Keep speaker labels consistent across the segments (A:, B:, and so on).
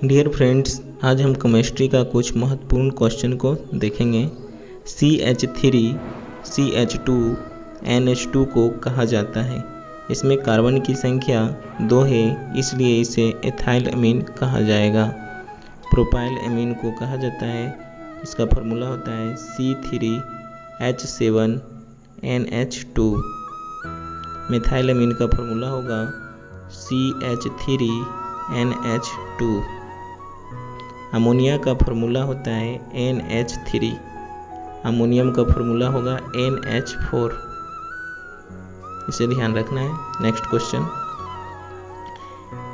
A: Dear friends, आज हम chemistry का कुछ महत्वपूर्ण क्वेश्चन को देखेंगे। CH3CH2NH2 को कहा जाता है। इसमें कार्बन की संख्या 2 है, इसलिए इसे एथाइल अमीन कहा जाएगा। प्रोपाइल अमीन को कहा जाता है, इसका फार्मूला होता है C3H7NH2। मिथाइल अमीन का फार्मूला होगा CH3NH2। अमोनिया का फार्मूला होता है NH3। अमोनियम का फार्मूला होगा NH4। इसे ध्यान रखना है। नेक्स्ट क्वेश्चन,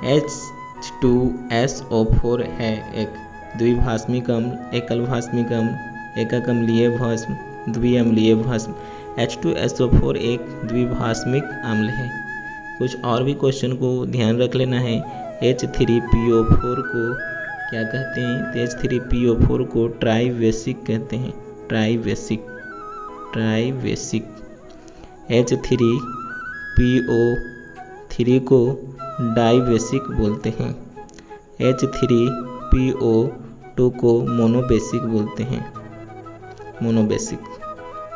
A: H2SO4 है एक द्विभाषमिक अम्ल, एकल भाषमिक अम्ल, एकक अम्लीय भस्म, द्विअम्लीय भस्म। H2SO4 एक द्विभाषमिक अम्ल है। कुछ और भी क्वेश्चन को ध्यान रख लेना है। H3PO4 को क्या कहते हैं? तो H3PO4 को ट्राइवेसिक कहते हैं। ट्राइवेसिक। H3PO3 को डाइवेसिक बोलते हैं। H3PO2 को मोनोबेसिक बोलते हैं। मोनोबेसिक,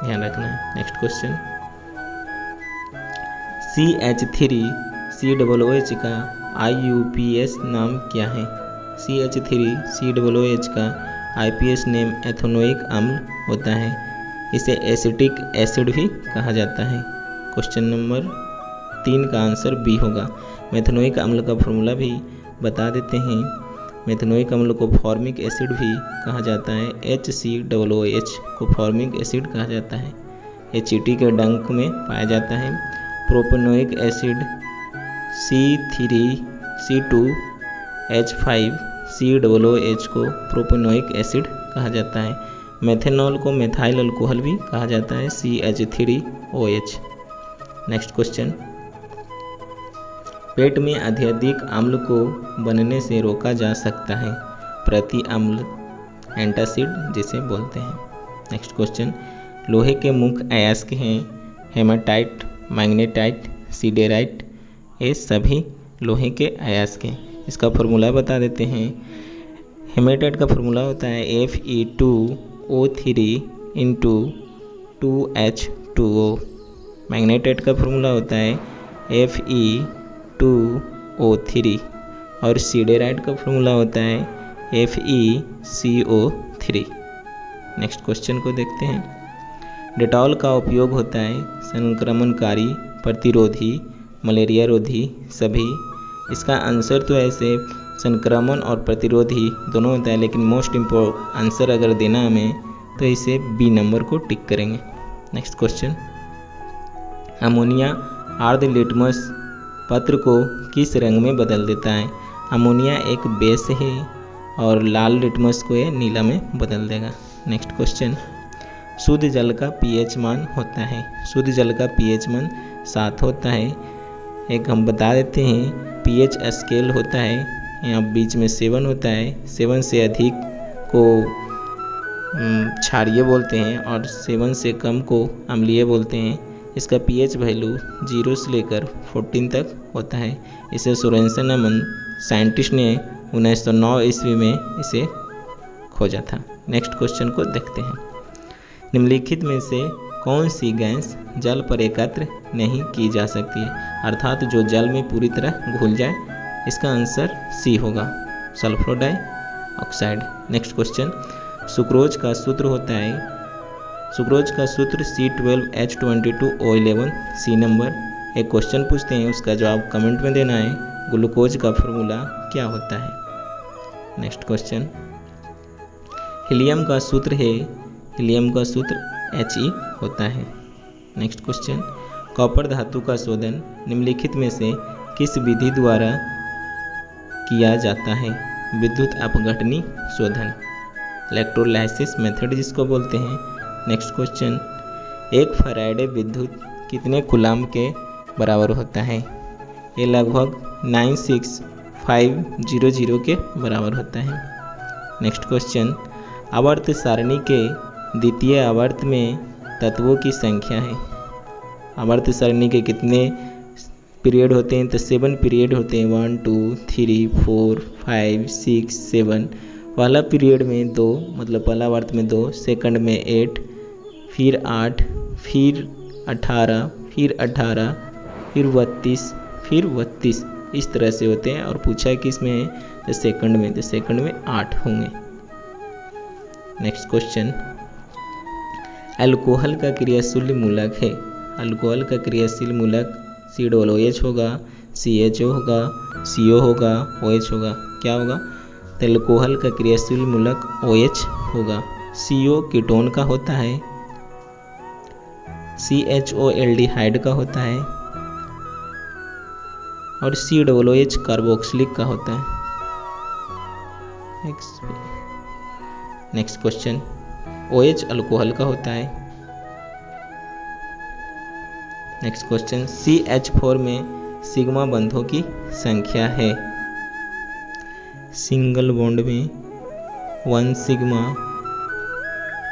A: ध्यान रखना है। नेक्स्ट क्वेश्चन, CH3COOH का IUPAC नाम क्या है? CH3COOH का IUPAC नेम एथेनोइक अम्ल होता है। इसे एसिटिक एसिड भी कहा जाता है। क्वेश्चन नंबर 3 का आंसर बी होगा। मेथेनोइक अम्ल का फॉर्मूला भी बता देते हैं। मेथेनोइक अम्ल को फॉर्मिक एसिड भी कहा जाता है। HCOOH को फॉर्मिक एसिड कहा जाता है। HET के डंक में पाया जाता है। प्रोपेनोइक एसिड C3C2H5COOH को प्रोपेनोइक एसिड कहा जाता है। मेथेनॉल को मेथाइल अल्कोहल भी कहा जाता है, CH3OH। नेक्स्ट क्वेश्चन, पेट में अत्यधिक अम्ल को बनने से रोका जा सकता है। प्रति अम्ल, एंटासिड जिसे बोलते हैं। नेक्स्ट क्वेश्चन, लोहे के मुख्य अयस्क हैं हेमाटाइट, मैग्नेटाइट, सिडेराइट। ये सभी लोहे के अयस्क हैं। इसका फार्मूला बता देते हैं। हेमाटाइट का फार्मूला होता है Fe2O3 मैग्नेटाइट का फार्मूला होता है Fe2O3 और सिडेराइट का फार्मूला होता है FeCO3। नेक्स्ट क्वेश्चन को देखते हैं। डेटॉल का उपयोग होता है संक्रमणकारी, प्रतिरोधी, मलेरिया रोधी सभी। इसका आंसर तो ऐसे संक्रमण और प्रतिरोधी दोनों होता है, लेकिन मोस्ट इम्पोर्टेंट आंसर अगर देना हमें तो इसे बी नंबर को टिक करेंगे। नेक्स्ट क्वेश्चन, अमोनिया आर्द्र लिटमस पत्र को किस रंग में बदल देता है? अमोनिया एक बेस है और लाल लिटमस को ये नीला में बदल देगा। नेक्स्ट क्वेश्चन, शुद्ध जल का pH मान होता है। शुद्ध जल का pH मान 7 होता है। एक हम बता देते हैं, pH स्केल होता है, यहाँ बीच में 7 होता है। 7 से अधिक को क्षारीय बोलते हैं और 7 से कम को अम्लीय बोलते हैं। इसका pH वैल्यू 0 से लेकर 14 तक होता है। इसे सोरेनसन नामक साइंटिस्ट ने 1909 ईस्वी में इसे खोजा था। नेक्स्ट क्वेश्चन को देखते हैं। निम्नलिखित में से कौन सी गैस जल पर एकत्र नहीं की जा सकती है, अर्थात जो जल में पूरी तरह घुल जाए? इसका आंसर सी होगा, sulphur dioxide. Next question, sucrose का सूत्र होता है, सुक्रोज का सूत्र C12H22O11 सी नंबर। एक क्वेश्चन पूछते हैं, उसका जवाब कमेंट में देना है। ग्लूकोज का फॉर्मूला क्या होता है? नेक्स्ट क्वेश्चन, हीलियम का सूत्र है, हीलियम का सूत्र He होता है। नेक्स्ट क्वेश्चन, कॉपर धातु का शोधन निम्नलिखित में से किस विधि द्वारा किया जाता है? विद्युत अपघटनी शोधन, इलेक्ट्रोलाइसिस मेथड जिसको बोलते हैं। नेक्स्ट क्वेश्चन, एक फैराडे विद्युत कितने कूलाम्ब के बराबर होता है? ये लगभग 96500 के बराबर होता है। नेक्स्ट क्वेश्चन, आवर्त सारणी के द्वितीय आवर्त में तत्वों की संख्या है। आवर्त सारणी के कितने पीरियड होते हैं तो 7 पीरियड होते हैं, 1 2 3 4 5 6 7। पहला पीरियड में 2, मतलब पहला वर्त में 2, सेकंड में 8, फिर 8, फिर 18, फिर 18, फिर 32, फिर 32, इस तरह से होते हैं। और पूछा है कि इसमें तो सेकंड में, तो सेकंड में 8 होंगे। नेक्स्ट क्वेश्चन, अल्कोहल का क्रियाशील मूलक है। अल्कोहल का क्रियाशील मूलक COOH होगा, CHO होगा, CO होगा, OH होगा। क्या होगा? तो अल्कोहल का क्रियाशील मूलक OH होगा। CO कीटोन का होता है, CHO एल्डिहाइड का होता है, और COOH कार्बोक्सिलिक का होता है। नेक्स्ट क्वेश्चन, OH अल्कोहल का होता है। नेक्स्ट क्वेश्चन, CH4 में सिग्मा बंधों की संख्या है। सिंगल बॉन्ड में 1 सिग्मा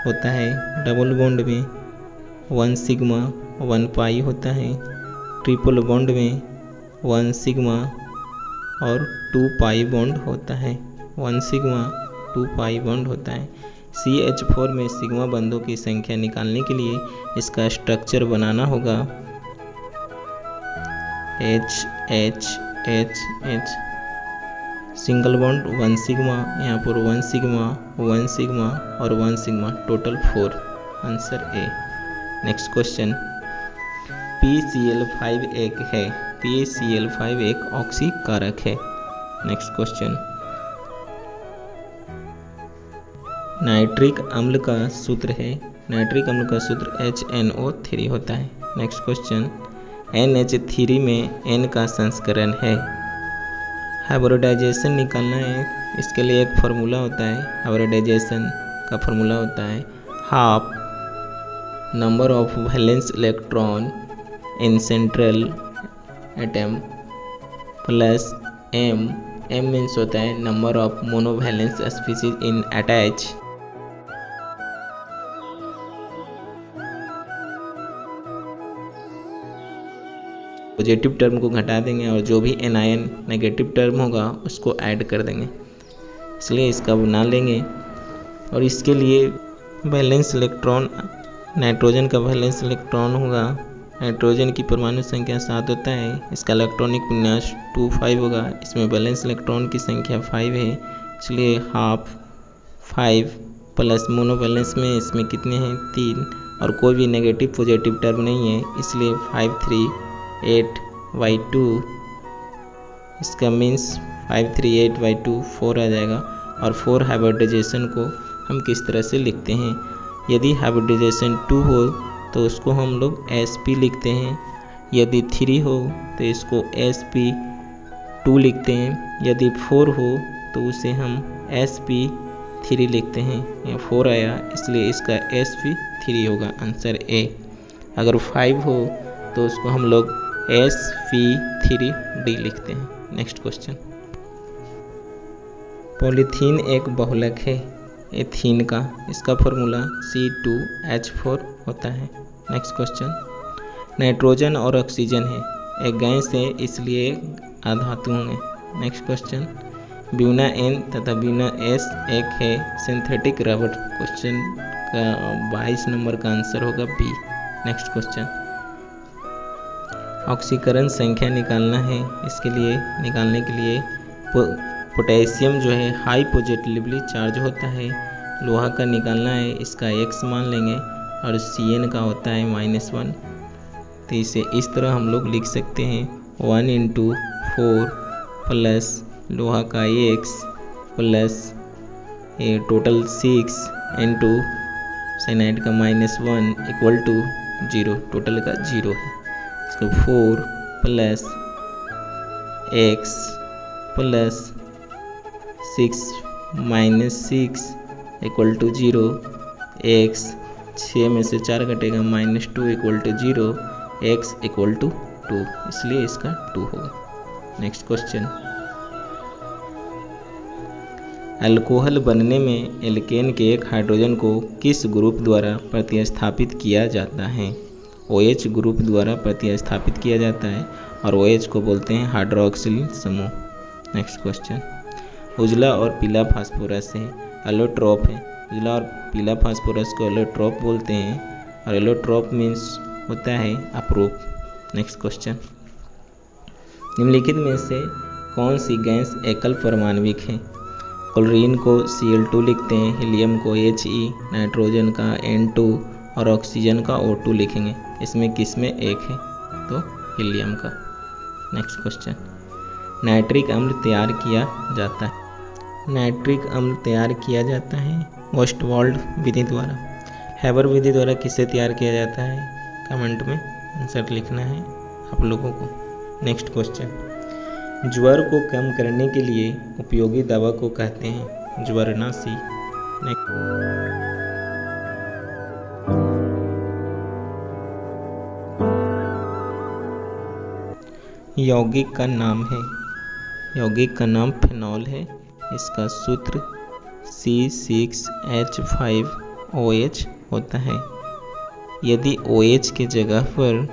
A: होता है, डबल बॉन्ड में 1 सिग्मा 1 पाई होता है, ट्रिपल बॉन्ड में 1 सिग्मा और 2 पाई बॉन्ड होता है। 1 सिग्मा 2 पाई बॉन्ड होता है। CH4 में सिग्मा बंधों की संख्या निकालने के लिए इसका स्ट्रक्चर बनाना होगा H सिंगल बॉन्ड 1 सिग्मा, यहाँ पर 1 सिग्मा 1 सिग्मा और 1 sigma, total 4। Answer A. Next question, PCl5 एक है। PCl5 एक ऑक्सीकारक है। नेक्स्ट क्वेश्चन, नाइट्रिक अम्ल का सूत्र है। नाइट्रिक अम्ल का सूत्र HNO3 होता है। नेक्स्ट क्वेश्चन, NH3 में N का संस्करण है। हाइब्रिडाइजेशन निकालना है, इसके लिए एक फार्मूला होता है। हाइब्रिडाइजेशन का फार्मूला होता है half number of valence electron in central atom plus M means होता है number of monovalence species in attach. Positive term को घटा देंगे और जो भी एनायन नेगेटिव टर्म होगा उसको ऐड कर देंगे, इसलिए इसका बना लेंगे। और इसके लिए वैलेंस इलेक्ट्रॉन, नाइट्रोजन का वैलेंस इलेक्ट्रॉन होगा, नाइट्रोजन की परमाणु संख्या 7 होता है, इसका इलेक्ट्रॉनिक विन्यास 2 5 होगा। इसमें वैलेंस इलेक्ट्रॉन की संख्या 5 है, इसलिए हाफ 5 प्लस मोनोवैलेंस में इसमें कितने हैं 3, और कोई भी नेगेटिव पॉजिटिव टर्म नहीं है, इसलिए 5 3 8/2, इसका मीन्स 5 3 8/2 4 आ जाएगा। और 4 हाइब्रिडाइजेशन को हम किस तरह से लिखते हैं? यदि हाइब्रिडाइजेशन 2 हो तो उसको हम लोग sp लिखते हैं, यदि 3 हो तो इसको sp2 लिखते हैं, यदि 4 हो तो उसे हम sp3 लिखते हैं। या 4 आया इसलिए इसका sp3 होगा। Answer A. अगर 5 हो तो उसको हम लोग sp3d लिखते हैं। नेक्स्ट क्वेश्चन, पॉलीथीन एक बहुलक है एथीन का, इसका फॉर्मूला C2H4 होता है। नेक्स्ट क्वेश्चन, नाइट्रोजन और ऑक्सीजन है, एक गैस है इसलिए अधातु होंगे। नेक्स्ट क्वेश्चन, ब्यूना N तथा ब्यूना S एक है सिंथेटिक रबर। क्वेश्चन का 22 नंबर का आंसर होगा बी। नेक्स्ट क्वेश्चन, ऑक्सीकरण संख्या निकालना है, इसके लिए निकालने के लिए पोटेशियम जो है हाई पॉजिटिवली चार्ज होता है, लोहा का निकालना है, इसका x मान लेंगे, और Cn का होता है -1। तो इसे इस तरह हम लोग लिख सकते हैं 1 × 4 प्लस लोहा का x प्लस टोटल 6 × साइनाइड का -1 = 0, टोटल का 0 है। इसको 4 प्लस x प्लस 6 -6 = 0, x 6 में से 4 कटेगा -2 = 0, x = 2, इसलिए इसका 2 होगा। नेक्स्ट क्वेश्चन, अल्कोहल बनने में एल्केन के एक हाइड्रोजन को किस ग्रुप द्वारा प्रतिस्थापित किया जाता है? OH ग्रुप द्वारा प्रतिस्थापित किया जाता है और OH को बोलते हैं हाइड्रोक्सिल समूह। नेक्स्ट क्वेश्चन, उजला और पीला फास्फोरस है, एलोट्रोप है। उजला और पीला फास्फोरस को एलोट्रोप बोलते हैं और एलोट्रोप मीन्स होता है अप्रूप। नेक्स्ट क्वेश्चन, निम्नलिखित में से कौन सी गैस एकल परमाणविक है? क्लोरीन को Cl2 लिखते हैं, हीलियम को He, नाइट्रोजन का N2 और ऑक्सीजन का O2 लिखेंगे। इसमें किस में एक है? तो हीलियम का। नेक्स्ट क्वेश्चन, नाइट्रिक अम्ल तैयार किया जाता है। नाइट्रिक अम्ल तैयार किया जाता है वेस्टवाल्ड विधि द्वारा। हैबर विधि द्वारा किसे तैयार किया जाता है? कमेंट में आंसर लिखना है आप लोगों को। नेक्स्ट क्वेश्चन, ज्वर को कम करने के लिए उपयोगी दवा को कहते हैं ज्वरनाशी। यौगिक का नाम है, यौगिक का नाम फेनॉल है। इसका सूत्र C6H5OH होता है। यदि OH के जगह पर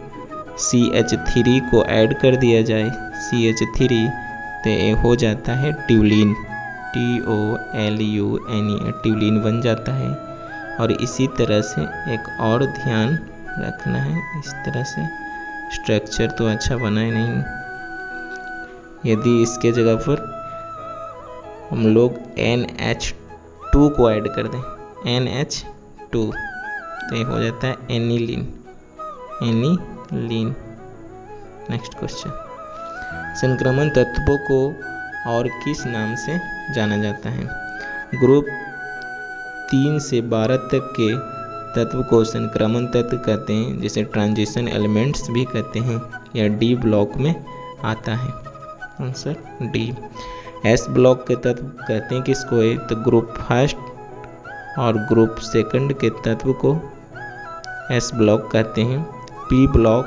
A: CH3 को ऐड कर दिया जाए, CH3, तो ये हो जाता है ट्यूलिन, TOLUNE, ट्यूलिन बन जाता है। और इसी तरह से एक और ध्यान रखना है, इस तरह से स्ट्रक्चर तो अच्छा बना ही नहीं। यदि इसके जगह पर हम लोग NH2 को ऐड कर दें, NH2, तो ये हो जाता है एनिलीन, एनिलीन। नेक्स्ट क्वेश्चन, संक्रमण तत्वों को और किस नाम से जाना जाता है? ग्रुप 3 से 12 तक के तत्व को संक्रमण तत्व कहते हैं, जिसे ट्रांजिशन एलिमेंट्स भी कहते हैं। यह D ब्लॉक में आता है। Answer D। S ब्लॉक के तत्व कहते हैं किसको है? तो ग्रुप फर्स्ट और ग्रुप सेकंड के तत्व को S ब्लॉक कहते हैं। P ब्लॉक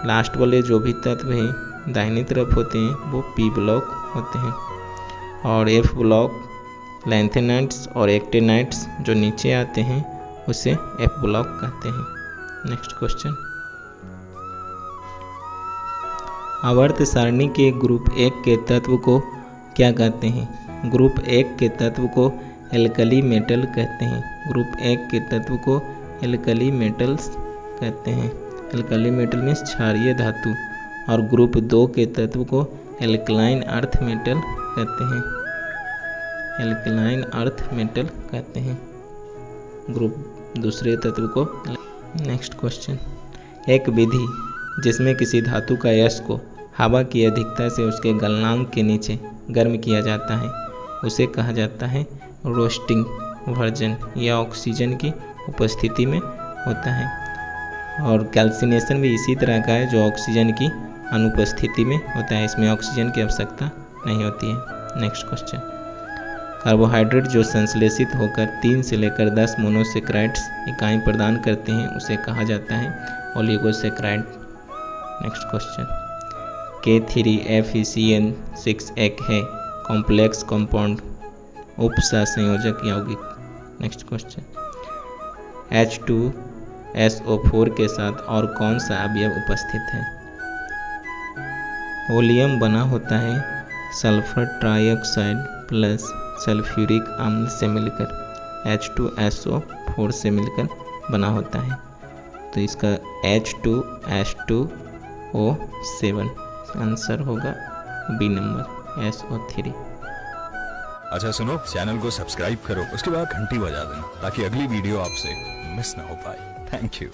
A: लास्ट वाले जो भी तत्व हैं दाहिनी तरफ होते हैं वो P ब्लॉक होते हैं। और F ब्लॉक लैंथेनाइट्स और एक्टिनाइट्स जो नीचे आते हैं उसे F ब्लॉक कहते हैं। नेक्स्ट क्वेश्चन, आवर्त सारणी के ग्रुप 1 के तत्व को क्या कहते हैं? ग्रुप 1 के तत्व को एल्कली मेटल कहते हैं। ग्रुप 1 के तत्व को एल्कली मेटल्स कहते हैं। एल्कली मेटल मीन्स क्षारीय धातु। और ग्रुप 2 के तत्व को एल्कलाइन अर्थ मेटल कहते हैं। एल्कलाइन अर्थ मेटल कहते हैं ग्रुप दूसरे तत्व को। नेक्स्ट क्वेश्चन, एक विधि जिसमें किसी धातु का यश को हवा की अधिकता से उसके गलनांक के नीचे गर्म किया जाता है उसे कहा जाता है रोस्टिंग वर्जन। यह ऑक्सीजन की उपस्थिति में होता है। और कैल्सिनेशन भी इसी तरह का है जो ऑक्सीजन की अनुपस्थिति में होता है। इसमें ऑक्सीजन की आवश्यकता नहीं होती है। नेक्स्ट क्वेश्चन, कार्बोहाइड्रेट जो संश्लेषित होकर 3 से लेकर 10 मोनोसेक्राइड्स इकाई प्रदान करते हैं उसे कहा जाता है ओलिगोसेक्राइड। नेक्स्ट क्वेश्चन, K3FeCN6 एक है कॉम्प्लेक्स कंपाउंड उपसंयोजक यौगिक। नेक्स्ट क्वेश्चन, H2SO4 के साथ और कौन सा अवयव उपस्थित है? ओलियम बना होता है सल्फर ट्राइऑक्साइड प्लस सल्फ्यूरिक अम्ल से मिलकर, H2SO4 से मिलकर बना होता है। तो इसका H2H2O7 आंसर होगा B नंबर SO3।
B: अच्छा सुनो, चैनल को सब्सक्राइब करो, उसके बाद घंटी बजा देना ताकि अगली वीडियो आपसे मिस ना हो पाए। Thank you.